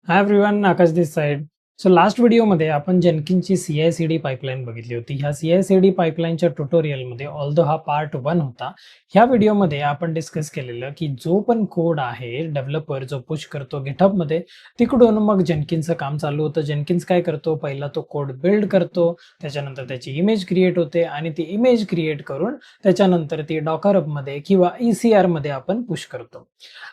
Hi everyone, आकाश दिस side. So last व्हिडिओमध्ये आपण जेनकिन्सची CI/CD pipeline बघितली होती. ह्या CI/CD पाईपलाईनच्या ट्युटोरियलमध्ये ऑल्दो हा पार्ट 1 होता. ह्या व्हिडिओमध्ये आपण डिस्कस केलेलं की जो पण कोड आहे डेव्हलपर जो पुश करतो GitHubमध्ये तिकडून मग जेनकिन्सचं काम चालू होतं. जेनकिन्स काय करतो, पहिला तो कोड बिल्ड करतो, त्याच्यानंतर त्याची इमेज क्रिएट होते आणि ती इमेज क्रिएट करून त्याच्यानंतर ती डॉकर हबमध्ये किंवा ECR मध्ये आपण पुश करतो.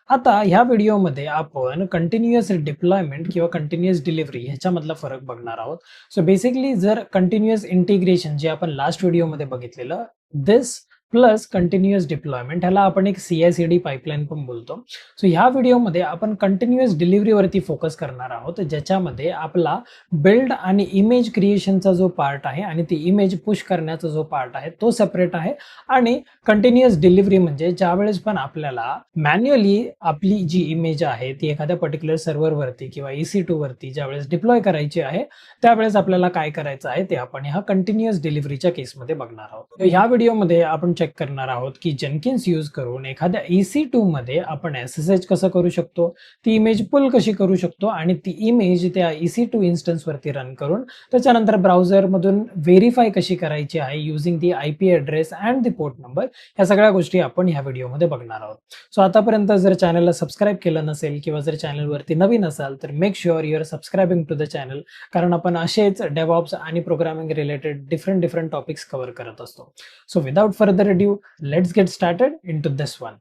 आता ह्या व्हिडिओमध्ये आपण कंटिन्युअस डिप्लॉयमेंट किंवा कंटिन्युअस डिलिव्हरी ह्याच्यामधला फरक बघणार आहोत. सो बेसिकली जर कंटिन्युअस इंटिग्रेशन जे आपण लास्ट व्हिडिओमध्ये बघितलेलं दिस प्लस कंटिन्युअस डिप्लॉयमेंट ह्याला आपण एक CI/CD पाईपलाईन पण बोलतो. सो ह्या व्हिडिओमध्ये आपण कंटिन्युअस डिलिव्हरीवरती फोकस करणार आहोत, ज्याच्यामध्ये आपला बिल्ड आणि इमेज क्रिएशनचा जो पार्ट आहे आणि ती इमेज पुश करण्याचा जो पार्ट आहे तो सेपरेट आहे आणि कंटिन्युअस डिलिव्हरी म्हणजे ज्यावेळेस पण आपल्याला मॅन्युअली आपली जी इमेज आहे ती एखाद्या पर्टिक्युलर सर्व्हरवरती किंवा EC2 वरती ज्यावेळेस डिप्लॉय करायची आहे त्यावेळेस आपल्याला काय करायचं आहे ते आपण ह्या कंटिन्युअस डिलिव्हरीच्या केसमध्ये बघणार आहोत. ह्या व्हिडिओमध्ये आपण चेक करणार आहोत की जेनकिन्स यूज करून एखाद्या EC2 मध्ये आपण SSH कसं करू शकतो, ती इमेज पुल कशी करू शकतो आणि ती इमेज त्या EC2 इन्स्टन्स वरती रन करून त्याच्यानंतर ब्राउझर मधून व्हेरीफाय कशी करायची आहे using the IP address and the port number. ह्या सगळ्या गोष्टी आपण ह्या व्हिडिओमध्ये बघणार आहोत. सो आतापर्यंत जर चॅनलला सबस्क्राईब केलं नसेल किंवा जर चॅनलवरती नवीन असाल तर make sure you are subscribing to the channel, कारण आपण असेच डेव्हऑप्स आणि programming related different topics cover करत असतो. So without further due let's get started into this one.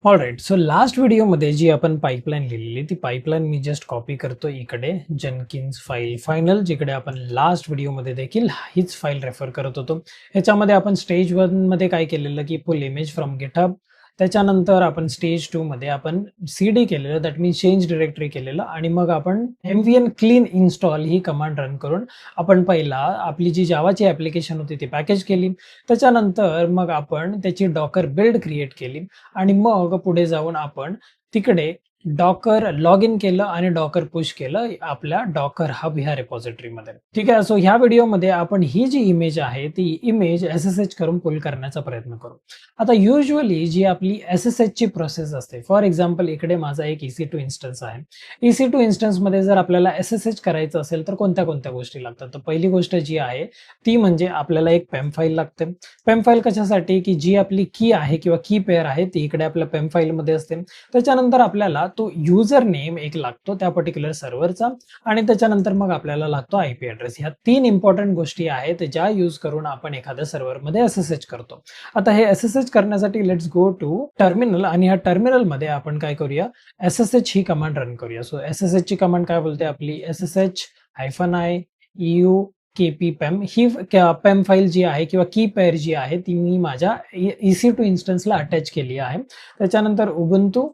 Alright, so last व्हिडिओमध्ये जी आपण पाईपलाईन लिहिलेली ती पाईपलाईन मी जस्ट कॉपी करतो इकडे जेनकिन्स फाईल फायनल, जिकडे आपण लास्ट व्हिडिओमध्ये देखील हीच फाईल रेफर करत होतो. ह्याच्यामध्ये आपण स्टेज 1 मध्ये काय केलेलं की पुल इमेज फ्रॉम गिटहब, त्याच्यानंतर आपण स्टेज 2 मध्ये आपण CD केलेलं, दॅट मीन्स चेंज डिरेक्टरी केलेलं आणि मग आपण mvn क्लीन इन्स्टॉल ही कमांड रन करून आपण पहिला आपली जी जावाची ॲप्लिकेशन होती ती पॅकेज केली. त्याच्यानंतर मग आपण त्याची डॉकर बिल्ड क्रिएट केली आणि मग पुढे जाऊन आपण तिकडे डॉकर लॉग इन केलं आणि डॉकर पुश केलं आपल्या डॉकर हब ह्या रिपॉझिटरीमध्ये. ठीक आहे. सो ह्या व्हिडिओमध्ये आपण ही जी इमेज आहे ती इमेज SSH करून पुल करण्याचा प्रयत्न करू. आता युजुअली जी आपली SSH ची प्रोसेस असते, फॉर एक्झाम्पल इकडे माझा एक EC2 इन्स्टन्स आहे. EC2 इन्स्टन्स मध्ये जर आपल्याला SSH करायचं असेल तर कोणत्या कोणत्या गोष्टी लागतात, तर पहिली गोष्ट जी आहे ती म्हणजे आपल्याला एक पेम फाईल लागते. पेम फाईल कशासाठी, की जी आपली की आहे किंवा की पेअर आहे ती इकडे आपल्या पेम फाईल मध्ये असते. त्याच्यानंतर आपल्याला तो युजर नेम एक लागतो त्या पर्टिक्युलर सर्व्हरचा आणि त्याच्यानंतर मग आपल्याला लागतो IP ॲड्रेस. ह्या 3 इम्पॉर्टंट गोष्टी आहेत ज्या यूज करून आपण एखाद्या सर्व्हरमध्ये SSH करतो. आता हे SSH करण्यासाठी लेट्स गो टू टर्मिनल आणि ह्या टर्मिनलमध्ये आपण काय करूया, SSH ही कमांड रन करूया. सो SSH ची कमांड काय बोलते आपली, SSH-i EU KP पेम ही पेम फाईल जी आहे किंवा की पेअर जी आहे ती मी माझ्या EC2 इन्स्टन्सला अटॅच केली आहे. त्याच्यानंतर Ubuntu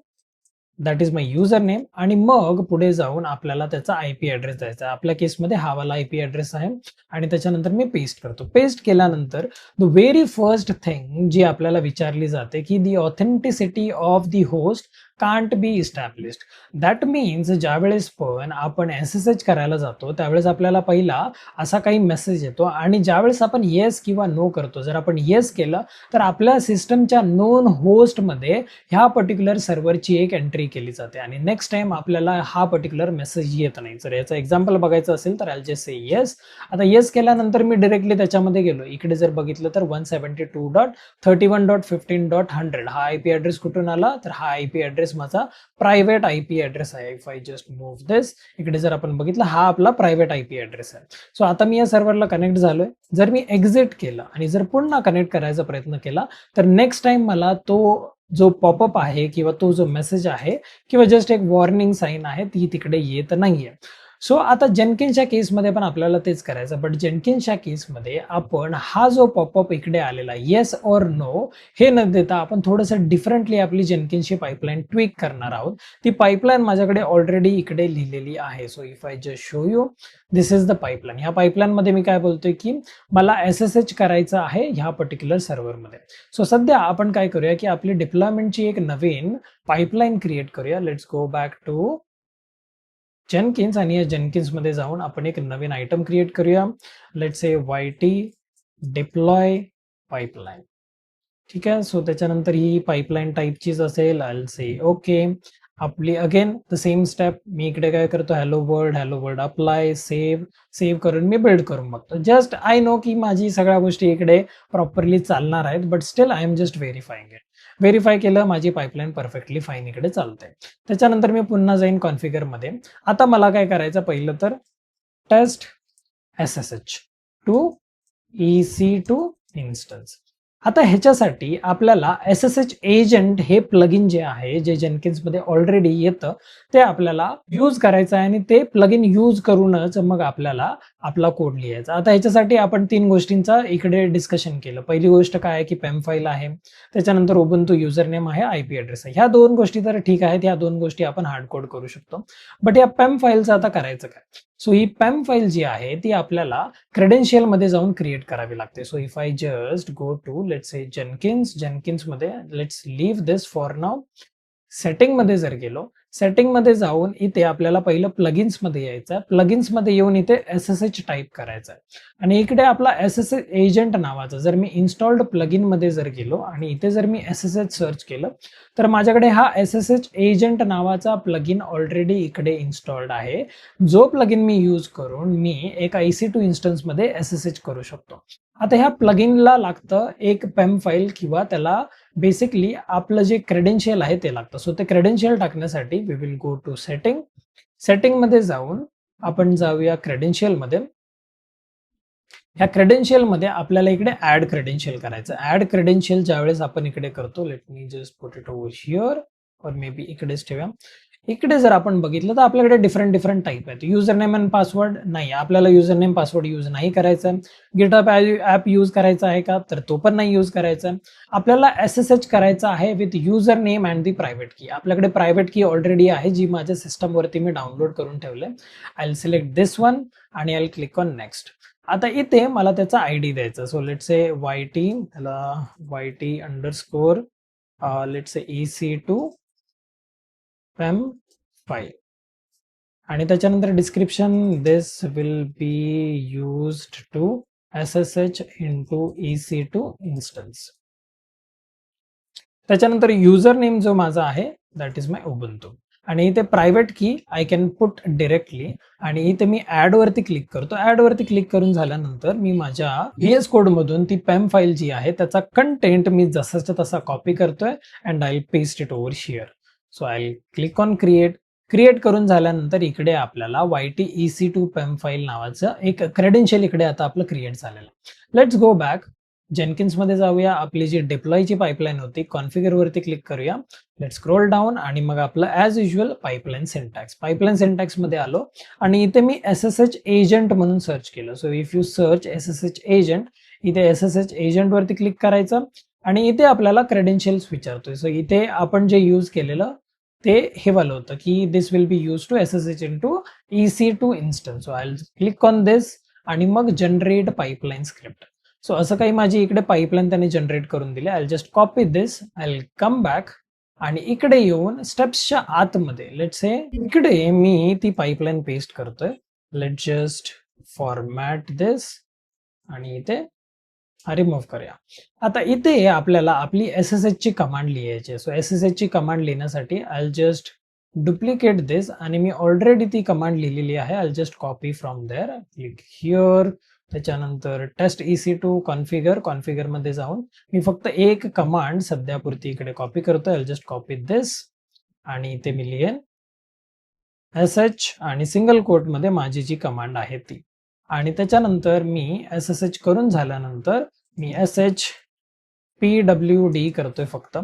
that is my user name आणि मग पुढे जाऊन आपल्याला त्याचा IP ॲड्रेस द्यायचा आहे. आपल्या केसमध्ये हा वाला IP ॲड्रेस आहे आणि त्याच्यानंतर मी पेस्ट करतो. पेस्ट केल्यानंतर द व्हेरी फर्स्ट थिंग जी आपल्याला विचारली जाते की दी authenticity of the host can't be established. That means ज्यावेळेस पण आपण SSH करायला जातो त्यावेळेस आपल्याला पहिला असा काही मेसेज येतो आणि ज्यावेळेस आपण येस किंवा नो करतो, जर आपण येस केलं तर आपल्या सिस्टमच्या नोन होस्टमध्ये ह्या पर्टिक्युलर सर्व्हरची एक एंट्री केली जाते आणि नेक्स्ट टाइम आपल्याला हा पर्टिक्युलर मेसेज येत नाही. जर याचं एक्झाम्पल बघायचं असेल तर आय जस्ट से येस. आता येस केल्यानंतर मी डायरेक्टली त्याच्यामध्ये गेलो, इकडे जर बघितलं तर 172.31.15.100 हा IP ॲड्रेस कुठून आला, तर हा IP ॲड्रेस माझा प्रायव्हेट IP ॲड्रेस आहे. इफ आय जस्ट मूव्ह दिस, इकडे जर आपण बघितलं हा आपला प्रायव्हेट IP ॲड्रेस आहे. सो आता मी या सर्व्हरला कनेक्ट झालोय. जर मी एक्झिट केलं आणि जर पुन्हा कनेक्ट करायचा प्रयत्न केला तर नेक्स्ट टाइम मला तो जो पॉपअप आहे किंवा तो जो मेसेज आहे किंवा जस्ट एक वॉर्निंग साईन आहे ती तिकडे येत नाहीये. सो आता जेनकिन्सच्या केसमध्ये पण आपल्याला तेच करायचं, बट जेनकिन्सच्या केसमध्ये आपण हा जो पॉपअप इकडे आलेला येस ऑर नो हे न देता आपण थोडंसं डिफरंटली आपली जेनकिन्सची पाईपलाईन ट्विक करणार आहोत. ती पाईपलाईन माझ्याकडे ऑलरेडी इकडे लिहिलेली आहे. So if I just show you, this is the pipeline. ह्या पाईपलाईनमध्ये मी काय बोलतोय की मला SSH करायचं आहे ह्या पर्टिक्युलर सर्व्हरमध्ये. सो सध्या आपण काय करूया की आपली डिप्लॉयमेंटची एक नवीन पाईपलाईन क्रिएट करूया. Let's go back to Jenkins आणि या जेनकिन्समध्ये जाऊन आपण एक नवीन आयटम क्रिएट करूया. Let's say YT deploy pipeline. ठीक आहे. सो त्याच्यानंतर ही पाईपलाईन टाईपचीच असेल. आय विल से ओके आपली अगेन द सेम स्टेप, मी इकडे काय करतो, हॅलो वर्ल्ड अप्लाय, सेव्ह करून मी बिल्ड करून बघतो. जस्ट आय नो की माझी सगळ्या गोष्टी इकडे प्रॉपरली चालणार आहेत, but still I am just verifying it. Verify केलं, माझी पाईपलाईन परफेक्टली फाईन इकडे चालते. त्याच्यानंतर मी पुन्हा जाईन कॉन्फिगरमध्ये. आता मला काय करायचं, पहिलं तर taste SSH to EC2 instance. आता ह्याच्यासाठी आपल्याला SSH एजंट हे प्लगइन जे आहे, जे जेनकिन्समध्ये ऑलरेडी येतं, ते आपल्याला यूज करायचं आहे आणि ते प्लगइन यूज करूनच मग आपल्याला आपला कोड लिहायचा. आता ह्याच्यासाठी आपण 3 गोष्टींचा इकडे डिस्कशन केलं. पहिली गोष्ट काय आहे की पेम फाईल आहे, त्याच्यानंतर उबुंटू युजर नेम आहे, IP ॲड्रेस आहे. ह्या 2 गोष्टी तर ठीक आहेत, ह्या 2 गोष्टी आपण हार्ड कोड करू शकतो. बट या पेम फाईलचं आता करायचं काय? सो ही पेम फाईल जी आहे ती आपल्याला क्रेडेन्शियल मध्ये जाऊन क्रिएट करावी लागते. So if I just go to let's say Jenkins मध्ये, let's leave this for now. Setting मध्ये जर गेलो, सेटिंग मध्ये जाऊन इथे आपल्याला पहिलं प्लगिन्स मध्ये यायचं. प्लगिन्स मध्ये येऊन इथे SSH टाईप करायचं आहे आणि इकडे आपला SSH एजंट नावाचा, जर मी इन्स्टॉल्ड प्लगिन मध्ये जर गेलो आणि इथे जर मी SSH सर्च केलं तर माझ्याकडे हा SSH एजंट नावाचा प्लगिन ऑलरेडी इकडे इन्स्टॉल्ड आहे, जो प्लगिन मी यूज करून मी एका EC2 इन्स्टन्स मध्ये SSH करू शकतो. आता ह्या प्लगिनला लागतं एक पेम फाईल किंवा त्याला बेसिकली आपलं जे क्रेडेन्शियल आहे ते लागतं. सो ते क्रेडेन्शियल टाकण्यासाठी we will go to setting मध्ये जाऊन आपण जाऊया क्रेडेन्शियल मध्ये. ह्या क्रेडेन्शियल मध्ये आपल्याला इकडे ऍड क्रेडेन्शियल करायचं. ऍड क्रेडेन्शियल ज्यावेळेस आपण इकडे करतो, let me just put it over here और मे बी इकडेच ठेवूया. इकडे जर आपण बघितलं तर आपल्याकडे डिफरंट टाईप आहेत. युजर नेम अँड पासवर्ड नाही, आपल्याला युजर नेम पासवर्ड यूज नाही करायचा. गिटहब ॲप यूज करायचा आहे का, तर तो पण नाही यूज करायचा. आपल्याला SSH करायचा आहे with user name and the private की. आपल्याकडे प्रायव्हेट की ऑलरेडी आहे, जी माझ्या सिस्टमवरती मी डाउनलोड करून ठेवले. I will select this one आणि I will click on next. आता इथे मला त्याचा ID द्यायचा. सो लेट्स से YT, त्याला YT underscore let's say EC2 pem file आणि त्याच्यानंतर description, this will be used to SSH into EC2 instance. त्याच्यानंतर युजर नेम जो माझा आहे दॅट इज माय उबुंटू आणि इथे प्रायव्हेट की आय कॅन पुट डिरेक्टली आणि इथे मी ऍड वरती क्लिक करतो. ऍड वरती क्लिक करून झाल्यानंतर मी माझ्या VS कोड मधून ती पेम फाईल जी आहे त्याचा कंटेंट मी जसाच्या तसा कॉपी करतोय and I paste it over here. So I click on create करून झाल्यानंतर इकडे आपल्याला YT EC2 पेम फाईल नावाचं एक क्रेडेन्शियल इकडे आता आपलं क्रिएट झालेलं. Let's go back. जेनकिन्स मध्ये जाऊया. आपली जी डिप्लॉयची पाईपलाईन होती, कॉन्फिगर वरती क्लिक करूया. लेट्स स्क्रोल डाऊन आणि मग आपलं ॲज युजल पाईपलाईन सिंटॅक्स मध्ये आलो आणि इथे मी SSH एजंट म्हणून सर्च केलं. So if you search SSH agent, इथे SSH एजंट वरती क्लिक करायचं आणि इथे आपल्याला क्रेडेन्शियल्स विचारतोय. सो इथे आपण जे यूज केलेलं ते हे वालं होतं की this will be use to SSH into EC2 instance. So I will click on this आणि मग जनरेट पाईपलाईन स्क्रिप्ट. सो असं काही माझी इकडे पाईपलाईन त्याने जनरेट करून दिली. I just copy this, I come back आणि इकडे येऊन स्टेप्सच्या आतमध्ये लेट्स से इकडे मी ती पाईपलाईन पेस्ट करतोय. लेट जस्ट फॉर्मॅट दिस आणि इथे रिमूव्ह करूया. आता इथे आपल्याला आपली SSH ची कमांड लिहायची आहे. सो SSH ची कमांड लिहिण्यासाठी आय जस्ट डुप्लिकेट दिस आणि मी ऑलरेडी ती कमांड लिहिलेली आहे. I just copy from there, click here. त्याच्यानंतर टेस्ट EC2 कॉन्फिगर मध्ये जाऊन मी फक्त एक कमांड सध्यापुरती इकडे कॉपी करतोय. आय जस्ट कॉपी दिस आणि इथे मी लिहेन SH आणि सिंगल कोट मध्ये माझी जी कमांड आहे ती. आणि त्याच्यानंतर मी SSH करून झाल्यानंतर मी SH PWD करतोय फक्त.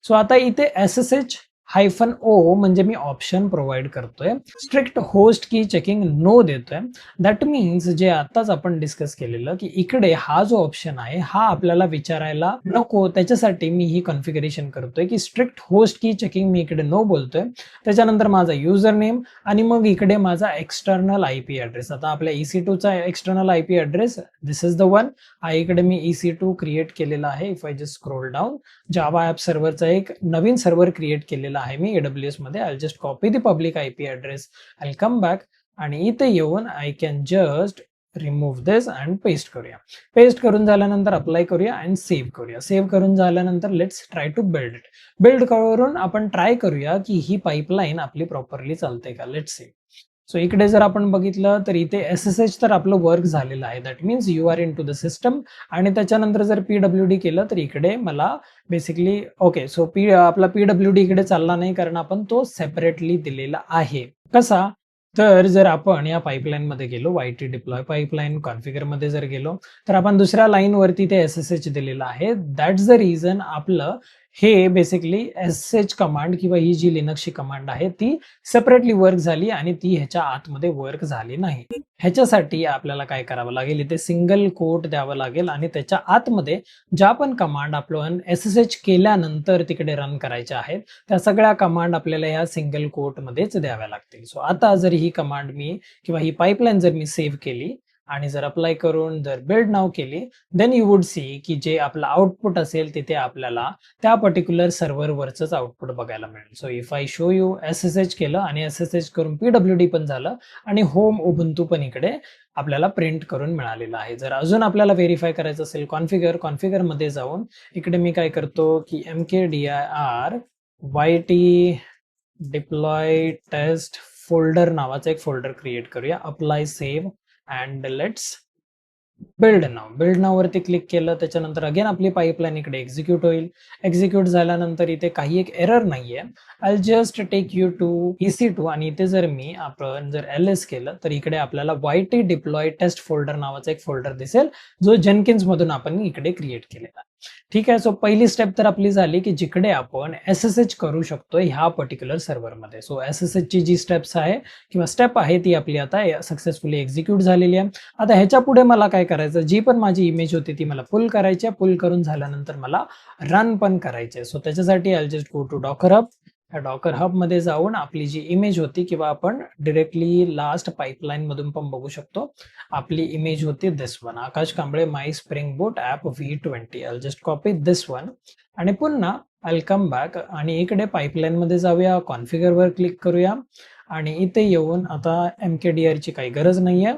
सो आता इथे SSH -O म्हणजे मी ऑप्शन प्रोव्हाइड करतोय. स्ट्रिक्ट होस्ट की चेकिंग नो देतोय. दॅट मीन्स जे आताच आपण डिस्कस केलेलं की इकडे हा जो ऑप्शन आहे हा आपल्याला विचारायला नको, त्याच्यासाठी मी ही कॉन्फिगरेशन करतोय की स्ट्रिक्ट होस्ट की चेकिंग मी इकडे नो बोलतोय. त्याच्यानंतर माझा युजर नेम आणि मग इकडे माझा एक्सटर्नल IP ॲड्रेस. आता आपल्या EC2 चा external IP address this is the one. हा इकडे मी EC2 क्रिएट केलेला आहे. If I just scroll down, Java app सर्व्हरचा एक नवीन सर्व्हर क्रिएट केलेला आहे मी AWS मध्ये. I just copy the public IP address, I come back आणि इथे येऊन I can just remove this and paste करूया. पेस्ट करून झाल्यानंतर अप्लाय करूया अँड सेव्ह करूया. सेव्ह करून झाल्यानंतर let's try to build it. Build करून आपण ट्राय करूया की ही पाईपलाईन आपली प्रॉपरली चालते का. Let's see. सो इकडे जर आपण बघितलं तर इथे SSH तर आपलं वर्क झालेलं आहे. That means you are in to the system. आणि त्याच्यानंतर जर PWD केलं तर इकडे मला बेसिकली ओके. सो आपला PWD इकडे चालला नाही कारण आपण तो सेपरेटली दिलेला आहे. कसा तर जर आपण या पाईपलाईन मध्ये गेलो, YT डिप्लॉय पाईपलाईन कॉन्फिगर मध्ये जर गेलो तर आपण दुसऱ्या लाईन वरती ते SSH दिलेलं आहे. दॅट्स द रिझन आपलं हे बेसिकली SSH कमांड किंवा ही जी लिनक्सची कमांड आहे ती सेपरेटली वर्क झाली आणि ती ह्याच्या आतमध्ये वर्क झाली नाही. ह्याच्यासाठी आपल्याला काय करावं लागेल, इथे सिंगल कोट द्यावं लागेल आणि त्याच्या आतमध्ये ज्या पण कमांड आपण SSH केल्यानंतर तिकडे रन करायच्या आहेत त्या सगळ्या कमांड आपल्याला या सिंगल कोट मध्येच द्याव्या लागतील. सो आता जर ही कमांड मी किंवा ही पाईपलाईन जर मी सेव्ह केली आणि जर अप्लाय करून जर बिल्ड नाव केली, देन यू वुड सी की जे आपलं आउटपुट असेल तिथे आपल्याला त्या पर्टिक्युलर सर्व्हरवरच आउटपुट बघायला मिळेल. So if I show you SSH केलं आणि SSH करून PWD पण झालं आणि होम उबुंटू पण इकडे आपल्याला प्रिंट करून मिळालेलं आहे. जर अजून आपल्याला व्हेरीफाय करायचं असेल कॉन्फिगर मध्ये जाऊन इकडे मी काय करतो की mkdir YT deploy test folder नावाचा एक फोल्डर क्रिएट करूया. Apply save and let's build now वरती क्लिक केलं त्याच्यानंतर अगेन आपली पाईपलाईन इकडे एक्झिक्यूट होईल. एक्झिक्यूट झाल्यानंतर इथे काही एक एरर नाहीये. I just take you to EC2 आणि इथे जर मी आपण जर LS केलं तर इकडे आपल्याला YT डिप्लॉय टेस्ट फोल्डर नावाचा एक फोल्डर दिसेल जो जेनकिन्स मधून आपण इकडे क्रिएट केलेला. ठीक आहे. सो पहिली स्टेप तर आपली झाली की जिकडे आपण SSH करू शकतो ह्या पर्टिक्युलर सर्व्हरमध्ये. सो SSH ची जी स्टेप्स आहे किंवा स्टेप आहे ती आपली आता सक्सेसफुली एक्झिक्यूट झालेली आहे. आता ह्याच्या पुढे मला काय करायचं, जी पण माझी इमेज होती ती मला पुल करायची आहे. पुल करून झाल्यानंतर मला रन पण करायचे. सो त्याच्यासाठी I just go to docker hub. या डॉकर हब मध्ये जाऊन आपली जी इमेज होती किंवा आपण डिरेक्टली लास्ट पाईपलाईन मधून पण बघू शकतो आपली इमेज होती this one, Akash Kamble my spring boot app V20. I just copy this one आणि पुन्हा आय कम बॅक आणि इकडे पाईपलाईन मध्ये जाऊया, कॉन्फिगर वर क्लिक करूया आणि इथे येऊन आता mkdir ची काही गरज नाहीये.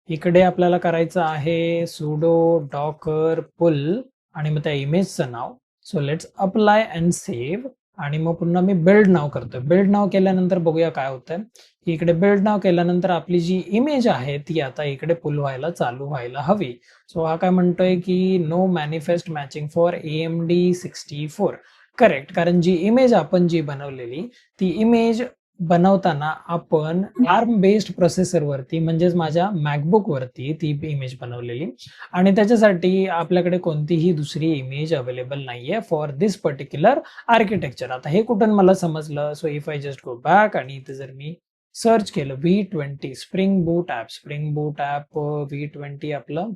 इकडे आपल्याला करायचं आहे sudo docker pull आणि मग त्या इमेजचं नाव. So let's apply and save आणि मग पुन्हा मी बिल्ड नाव करतोय. बिल्ड नाव केल्यानंतर बघूया काय होतंय. इकडे बिल्ड नाव केल्यानंतर आपली जी इमेज आहे ती आता इकडे पुल व्हायला चालू व्हायला हवी. सो हा काय म्हणतोय की no manifest matching for AMD 64. Correct, कारण जी इमेज आपण जी बनवलेली ती इमेज बनवताना आपण ARM बेस्ड प्रोसेसर वरती म्हणजेच माझ्या मॅकबुक वरती ती इमेज बनवलेली आणि त्याच्यासाठी आपल्याकडे कोणतीही दुसरी इमेज अवेलेबल नाहीये फॉर दिस पर्टिक्युलर आर्किटेक्चर. आता हे कुठून मला समजलं. So if I just go back आणि इथे जर मी सर्च केलं V20 spring boot app V20 आपलं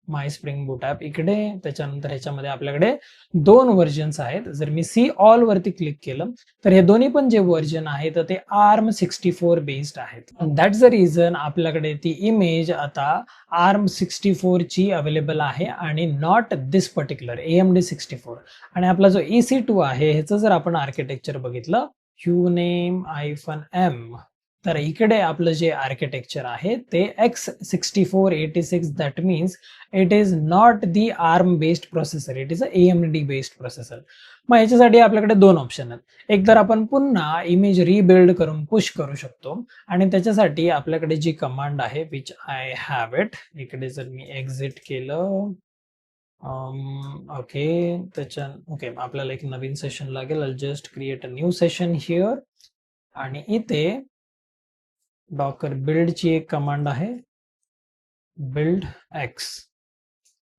माय स्प्रिंग बूट ऍप इकडे. त्याच्यानंतर ह्याच्यामध्ये आपल्याकडे दोन व्हर्जन्स आहेत. जर मी सी ऑल वरती क्लिक केलं तर हे दोन्ही पण जे व्हर्जन आहेत ते ARM 64 बेस्ड आहेत. दॅट्स द रिझन आपल्याकडे ती इमेज आता ARM 64 ची अवेलेबल आहे आणि नॉट दिस पर्टिक्युलर AMD 64. आणि आपला जो EC2 आहे ह्याचं जर आपण आर्किटेक्चर बघितलं QNAME तर इकडे आपलं जे आर्किटेक्चर आहे ते X6486. That means it is not the ARM based processor, it is a AMD based processor. मग याच्यासाठी आपल्याकडे दोन ऑप्शन आहेत. एक तर आपण पुन्हा इमेज रिबिल्ड करून पुश करू शकतो आणि त्याच्यासाठी आपल्याकडे जी कमांड आहे विच आय हॅव इट. इकडे जर मी एक्झिट केलं ओके आपल्याला एक नवीन सेशन लागेल. I just create a new session here आणि इथे डॉकर बिल्ड ची एक कमांड आहे बिल्ड एक्स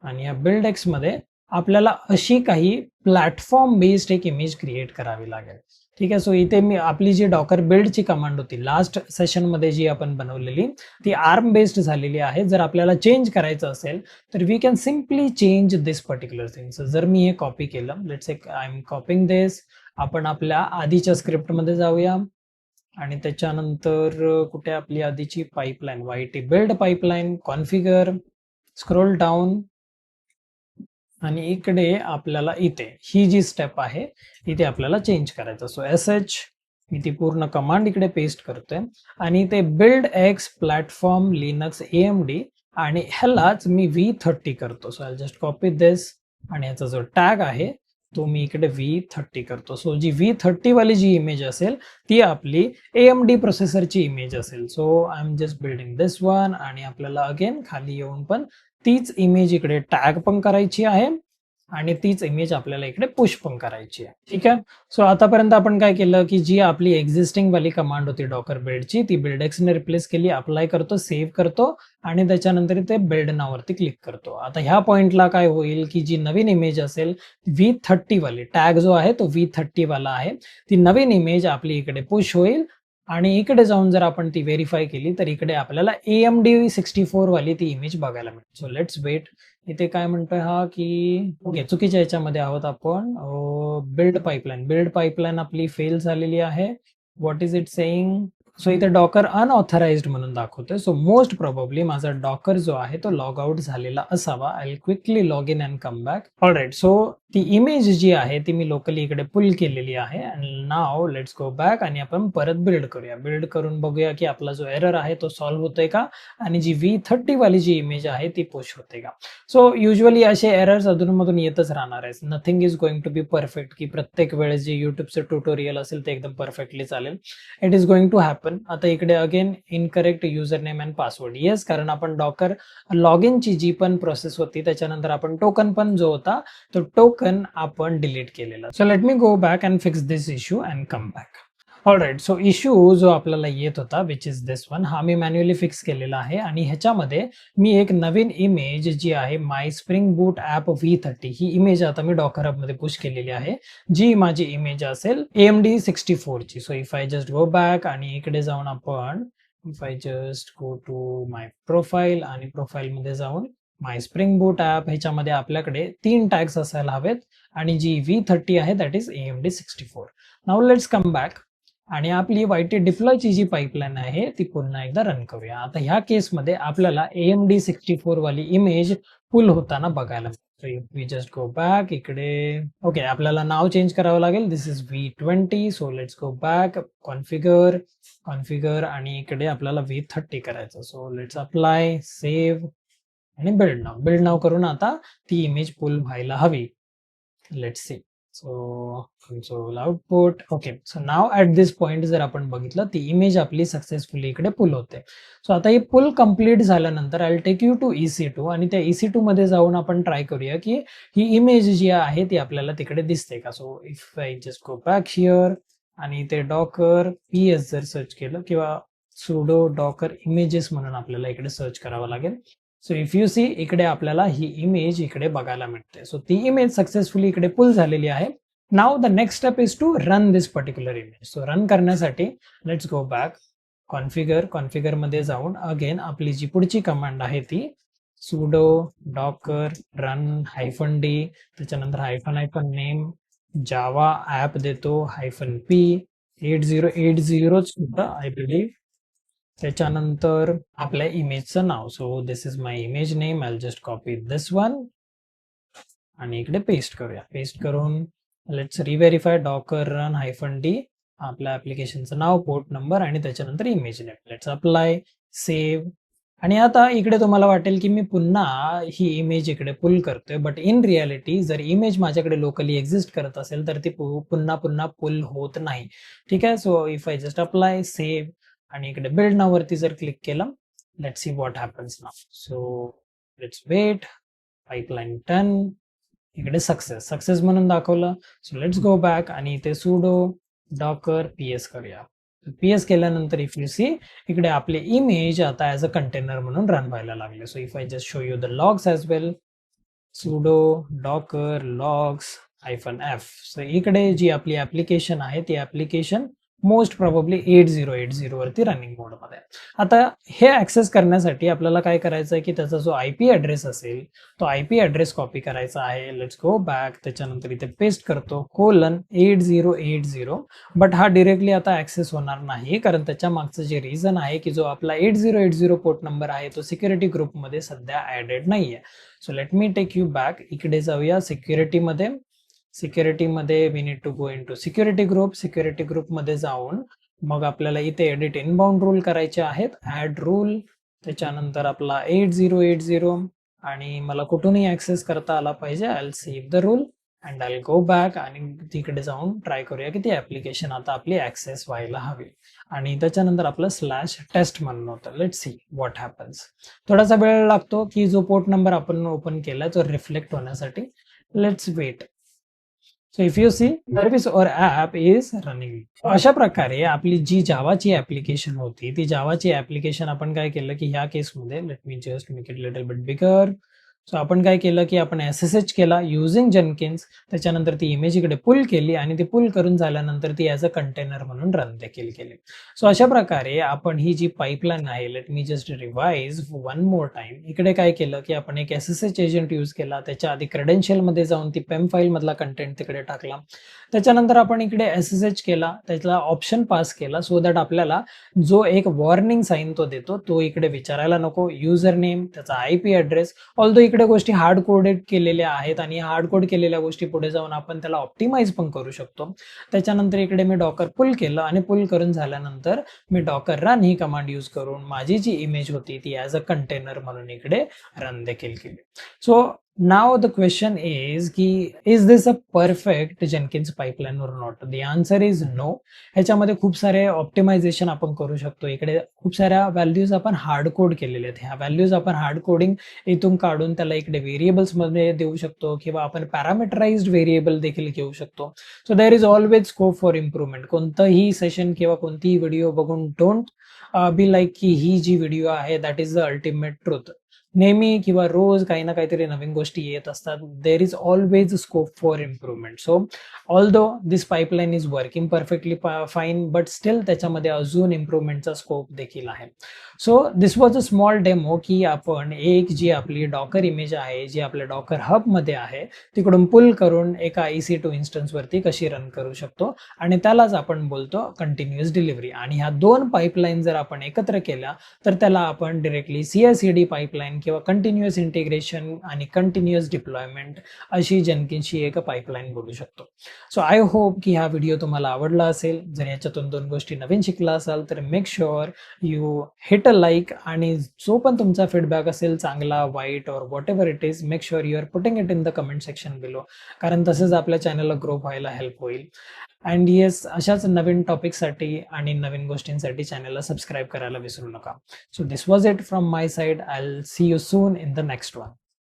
आणि या बिल्ड एक्स मध्ये आपल्याला अशी काही प्लॅटफॉर्म बेस्ड एक इमेज क्रिएट करावी लागेल. ठीक आहे. सो इथे मी आपली जी डॉकर बिल्ड ची कमांड होती लास्ट सेशन मध्ये जी आपण बनवलेली ती ARM बेस्ड झालेली आहे. जर आपल्याला चेंज करायचं असेल तर we can simply change this particular thing. So जर मी हे कॉपी केलं, let's say I am copying this. आपण आपल्या आधीच्या स्क्रिप्ट मध्ये जाऊया आणि त्याच्यानंतर कुठे आपली आधीची pipeline YT build pipeline configure scroll down आणि इकडे आपल्याला इथे ही जी स्टेप आहे इथे आपल्याला चेंज करायचं. सो SH मी ती पूर्ण कमांड इकडे पेस्ट करतोय आणि ते build x platform Linux AMD आणि ह्यालाच मी V30 करतो. सो आय जस्ट कॉपी दिस आणि याचा जो टॅग आहे तो मी इकडे V30 करतो. सो जी V30 वाली जी इमेज असेल ती आपली AMD प्रोसेसरची इमेज असेल. So I am just building this one आणि आपल्याला अगेन खाली येऊन पण तीच इमेज इकडे टॅग पण करायची आहे आणि तीच इमेज आपल्याला इकडे पुश पण करायची आहे. ठीक आहे. सो आतापर्यंत आपण काय केलं की जी आपली एक्झिस्टिंग वाली कमांड होती डॉकर बिल्डची ती बिल्डेक्सने रिप्लेस केली, अप्लाय करतो, सेव्ह करतो आणि त्याच्यानंतर ते बिल्ड नावावरती क्लिक करतो. आता ह्या पॉइंटला काय होईल की जी नवीन इमेज असेल V30 वाली टॅग जो आहे तो V30 वाला आहे, ती नवीन इमेज आपली इकडे पुश होईल आणि इकडे जाऊन जर आपण ती व्हेरीफाय केली तर इकडे आपल्याला AMD 64 वाली ती इमेज बघायला मिळते. So let's wait. इथे काय म्हणतोय हा की ओके चुकीच्या याच्यामध्ये आहोत आपण. बिल्ड पाईपलाईन आपली फेल झालेली आहे. What is it saying? So इथे डॉकर अनऑथराइज्ड म्हणून दाखवतोय. सो मोस्ट प्रोबेबली माझा डॉकर जो आहे तो लॉग आउट झालेला असावा. I will quickly log in and come back. All right. So ती इमेज जी आहे ती मी लोकली इकडे पुल केलेली आहे. And now let's go back आणि आपण परत बिल्ड करूया. बिल्ड करून बघूया की आपला जो एरर आहे तो सॉल्व्ह होतोय का आणि जी V30 वाली जी इमेज आहे ती पुश होते का. सो युजली असे एरर्स अधूनमधून येतच राहणार आहे. Nothing is going to be perfect की प्रत्येक वेळेस जे युट्यूबचे ट्युटोरियल असेल ते एकदम परफेक्टली चालेल. It is going to happen. आता इकडे again incorrect user name and password. Yes, कारण आपण डॉकर लॉग इनची जी पण प्रोसेस होती त्याच्यानंतर आपण टोकन पण जो होता तो टोकन आपण डिलीट केलेला. So let me go back and fix this issue and come back. All right. So issue जो आपल्याला येत होता विच इज दिस वन, हा मी मॅन्युअली फिक्स केलेला आहे आणि ह्याच्यामध्ये मी एक नवीन इमेज जी आहे my spring boot app V30 ही इमेज आता मी डॉकर हब मध्ये पुश केलेली आहे, जी माझी इमेज असेल AMD 64 ची. So if I just go back आणि इकडे जाऊन आपण if I just go to my profile आणि प्रोफाईल मध्ये जाऊन माय स्प्रिंग बूट ऍप ह्याच्यामध्ये आपल्याकडे 3 टॅग्स असायला हवेत आणि जी V30 आहे that is AMD 64. Now let's come back आणि आपली YT डिप्लॉयची जी पाईपलाईन आहे ती पुन्हा एकदा रन करूया. आता ह्या केसमध्ये आपल्याला AMD 64 वाली इमेज पुल होताना बघायला मिळते. वी जस्ट गो बॅक इकडे. ओके, आपल्याला नाव चेंज करावं लागेल. This is V20. So let's go back, configure आणि इकडे आपल्याला V30 करायचं. सो लेट्स अप्लाय, सेव्ह आणि बिल्ड नाव करून आता ती इमेज पुल व्हायला हवी. Let's see. So console output. Okay, so now at this point जर आपण बघितलं ती इमेज आपली सक्सेसफुली इकडे पुल होते. सो आता ही पुल कम्प्लीट झाल्यानंतर I will take you to EC2 आणि त्या EC2 मध्ये जाऊन आपण ट्राय करूया की ही इमेज जी आहे ती आपल्याला तिकडे दिसते का. So if I just go back here आणि ते डॉकर PS जर सर्च केलं किंवा सुडो डॉकर इमेजेस म्हणून आपल्याला इकडे सर्च करावं लागेल. सो इफ यू सी इकडे आपल्याला ही इमेज इकडे बघायला मिळते. सो ती इमेज सक्सेसफुली इकडे पुल झालेली आहे. Now the next step is to run this particular image. So run करण्यासाठी लेट्स गो बॅक, कॉन्फिगर मध्ये जाऊन अगेन आपली जी पुढची कमांड आहे ती सुडो डॉकर रन -d, त्याच्यानंतर हायफन नेम जावा ऍप देतो -p 8080 सुद्धा आय बिलीव्ह. त्याच्यानंतर आपल्या इमेजचं नाव. So this is my image name. I just copy this one आणि इकडे पेस्ट करूया. पेस्ट करून let's reverify docker run -d आपल्या ऍप्लिकेशनचं नाव, पोर्ट नंबर आणि त्याच्यानंतर image name. Let's apply, save. आणि आता इकडे तुम्हाला वाटेल की मी पुन्हा ही इमेज इकडे पुल करतोय, बट इन रियालिटी जर इमेज माझ्याकडे लोकली एक्झिस्ट करत असेल तर ती पुन्हा पुल होत नाही. ठीक आहे. So if I just apply, save आणि इकडे बिल्ड नाव वरती जर क्लिक केलं, let's see what happens now. So let's wait. Pipeline done. इकडे सक्सेस म्हणून दाखवलं. सो लेट्स गो बॅक आणि इथे सुडो डॉकर PS करूया. PS केल्यानंतर इफ यू सी इकडे आपले इमेज आता ऍज अ कंटेनर म्हणून रन व्हायला लागले. So if I just show you the logs as well, sudo Docker logs -f. So इकडे जी आपली ऍप्लिकेशन आहे ती ऍप्लिकेशन मोस्ट प्रोबेबली 8080 वरती रनिंग मोड मध्ये. आता हे ऍक्सेस करण्यासाठी आपल्याला काय करायचं आहे की त्याचा जो IP ऍड्रेस असेल तो IP ऍड्रेस कॉपी करायचा आहे. Let's go back. त्याच्यानंतर इथे पेस्ट करतो :8080. बट हा डिरेक्टली आता ऍक्सेस होणार नाही, कारण त्याच्या मागचं जे रिझन आहे की जो आपला 8080 पोर्ट नंबर आहे तो सिक्युरिटी ग्रुपमध्ये सध्या ऍडेड नाहीये. So let me take you back. इकडे जाऊया सिक्युरिटीमध्ये we need to go in to security ग्रुपमध्ये जाऊन मग आपल्याला इथे एडिट इनबाउंड रूल करायचे आहेत. ऍड रूल त्याच्यानंतर आपला 8080 आणि मला कुठूनही ऍक्सेस करता आला पाहिजे. I will save the rule and I will go back आणि तिकडे जाऊन ट्राय करूया की ती ऍप्लिकेशन आता आपली ऍक्सेस व्हायला हवी. आणि त्याच्यानंतर आपलं /टेस्ट म्हणून होतं. Let's see what happens. थोडासा वेळ लागतो की जो पोर्ट नंबर आपण ओपन केलाय तो रिफ्लेक्ट होण्यासाठी. Let's wait. So if you see service our app is running. अशा प्रकारे आपली जी जावाची ऍप्लिकेशन होती ती जावाची ऍप्लिकेशन आपण काय केलं की ह्या केसमध्ये let me just make it little bit bigger. So आपण काय केलं की आपण SSH केला युझिंग जेनकिन्स. त्याच्यानंतर ती इमेज इकडे पुल केली आणि ती पुल करून झाल्यानंतर ती ॲज अ कंटेनर म्हणून रन देखील केली. सो अशा प्रकारे आपण ही जी पाईपलाईन आहे, let me just revise one more time. इकडे काय केलं की आपण एक SSH एजंट यूज केला. त्याच्या आधी क्रेडेन्शियल मध्ये जाऊन ती पेम फाईल मधला कंटेंट तिकडे टाकला. त्याच्यानंतर आपण इकडे SSH केला, त्याला ऑप्शन पास केला सो दॅट आपल्याला जो एक वॉर्निंग साईन तो देतो तो इकडे विचारायला नको. युजर नेम, त्याचा IP ॲड्रेस, ऑल्दो इकडे गोष्टी हार्ड कोडेड केलेल्या आहेत आणि हार्ड कोड केलेल्या गोष्टी पुढे जाऊन आपण त्याला ऑप्टिमाइज पण करू शकतो. त्याच्यानंतर इकडे मी डॉकर पुल केलं आणि पुल करून झाल्यानंतर मी डॉकर रन ही कमांड यूज करून माझी जी इमेज होती ती ॲज अ कंटेनर म्हणून इकडे रन देखील केली. So now the question is की is this a perfect Jenkins pipeline or not? The answer is no. ह्याच्यामध्ये खूप सारे ऑप्टिमायझेशन आपण करू शकतो. इकडे खूप साऱ्या व्हॅल्यूज आपण हार्ड कोड केलेले आहेत. ह्या व्हॅल्यूज आपण हार्ड कोडिंग इथून काढून त्याला इकडे व्हेरिएबल्स मध्ये देऊ शकतो किंवा आपण पॅरामीटराइज्ड व्हेरिएबल देखील घेऊ शकतो. So there is always scope for improvement. कोणतंही सेशन किंवा कोणतीही व्हिडिओ बघून डोंट बी लाईक की ही जी व्हिडिओ आहे that is the ultimate truth. नेहमी किंवा रोज काही ना काहीतरी नवीन गोष्टी येत असतात. There is always scope for improvement. So although this pipeline is working perfectly fine but still त्याच्यामध्ये अजून इम्प्रूव्हमेंटचा स्कोप देखील आहे. So this was a small demo की आपण एक जी आपली डॉकर इमेज आहे जी आपल्या डॉकर हबमध्ये आहे तिकडून पुल करून एका EC2 इन्स्टन्सवरती कशी रन करू शकतो आणि त्यालाच आपण बोलतो कंटिन्युअस डिलिव्हरी. आणि ह्या दोन पाईपलाईन जर आपण एकत्र केल्या तर त्याला आपण डिरेक्टली CICD पाईपलाईन किंवा कंटिन्युअस इंटिग्रेशन आणि कंटिन्युअस डिप्लॉयमेंट अशी जेनकिन्सची एक पाईपलाईन बोलू शकतो. सो आय होप की हा व्हिडिओ तुम्हाला आवडला असेल. जर याच्यातून दोन गोष्टी नवीन शिकला असाल तर make sure you hit a like आणि जो पण तुमचा फीडबॅक असेल चांगला वाईट or whatever it is make sure you are putting it in the comment section below. कारण तसंच आपल्या चॅनलला ग्रो व्हायला हेल्प होईल. अँड येस अशाच नवीन टॉपिकसाठी आणि नवीन गोष्टींसाठी चॅनलला सबस्क्राईब करायला विसरू नका. So this was it from my side. I will see you soon in the next one.